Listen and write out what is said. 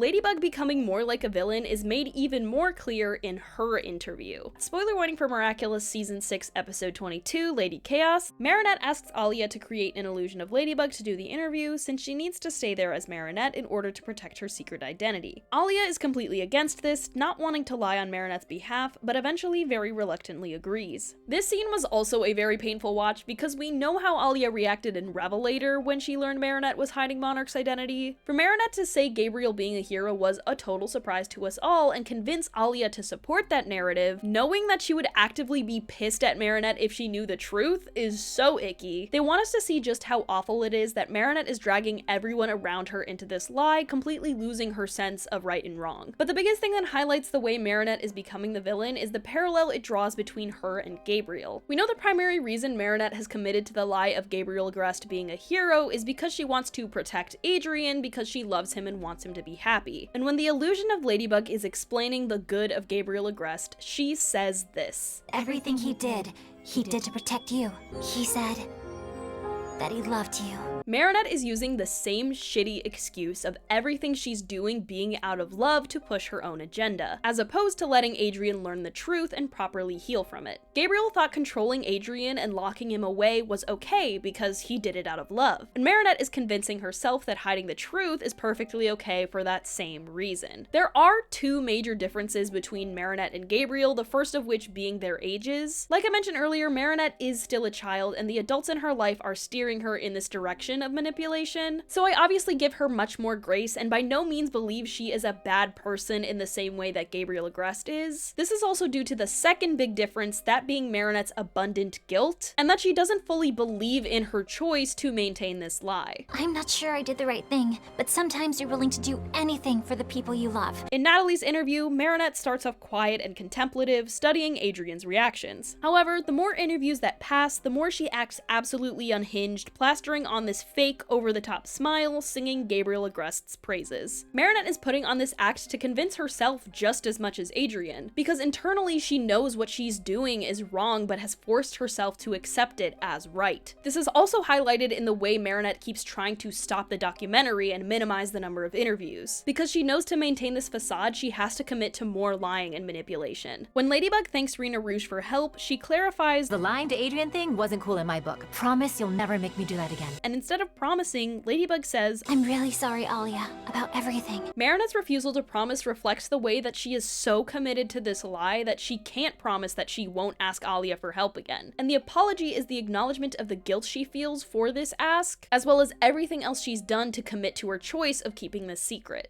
Ladybug becoming more like a villain is made even more clear in her interview. Spoiler warning for Miraculous Season 6 Episode 22, Lady Chaos. Marinette asks Alia to create an illusion of Ladybug to do the interview since she needs to stay there as Marinette in order to protect her secret identity. Alia is completely against this, not wanting to lie on Marinette's behalf, but eventually very reluctantly agrees. This scene was also a very painful watch because we know how Alia reacted in Revelator when she learned Marinette was hiding Monarch's identity. For Marinette to say Gabriel being a hero was a total surprise to us all and convince Alia to support that narrative, knowing that she would actively be pissed at Marinette if she knew the truth, is so icky. They want us to see just how awful it is that Marinette is dragging everyone around her into this lie, completely losing her sense of right and wrong. But the biggest thing that highlights the way Marinette is becoming the villain is the parallel it draws between her and Gabriel. We know the primary reason Marinette has committed to the lie of Gabriel Agreste being a hero is because she wants to protect Adrien because she loves him and wants him to be happy. And when the illusion of Ladybug is explaining the good of Gabriel Agreste, she says this. Everything he did to protect you. He said that he loved you. Marinette is using the same shitty excuse of everything she's doing being out of love to push her own agenda, as opposed to letting Adrien learn the truth and properly heal from it. Gabriel thought controlling Adrien and locking him away was okay because he did it out of love, and Marinette is convincing herself that hiding the truth is perfectly okay for that same reason. There are two major differences between Marinette and Gabriel, the first of which being their ages. Like I mentioned earlier, Marinette is still a child, and the adults in her life are steering her in this direction of manipulation, so I obviously give her much more grace and by no means believe she is a bad person in the same way that Gabriel Agreste is. This is also due to the second big difference, that being Marinette's abundant guilt, and that she doesn't fully believe in her choice to maintain this lie. I'm not sure I did the right thing, but sometimes you're willing to do anything for the people you love. In Natalie's interview, Marinette starts off quiet and contemplative, studying Adrien's reactions. However, the more interviews that pass, the more she acts absolutely unhinged, plastering on this fake, over-the-top smile, singing Gabriel Agreste's praises. Marinette is putting on this act to convince herself just as much as Adrien, because internally she knows what she's doing is wrong but has forced herself to accept it as right. This is also highlighted in the way Marinette keeps trying to stop the documentary and minimize the number of interviews. Because she knows to maintain this facade, she has to commit to more lying and manipulation. When Ladybug thanks Rena Rouge for help, she clarifies, "The lying to Adrien thing wasn't cool in my book. Promise you'll never make me do that again." And instead of promising, Ladybug says, I'm really sorry, Alia, about everything. Marinette's refusal to promise reflects the way that she is so committed to this lie that she can't promise that she won't ask Alia for help again. And the apology is the acknowledgement of the guilt she feels for this ask, as well as everything else she's done to commit to her choice of keeping this secret.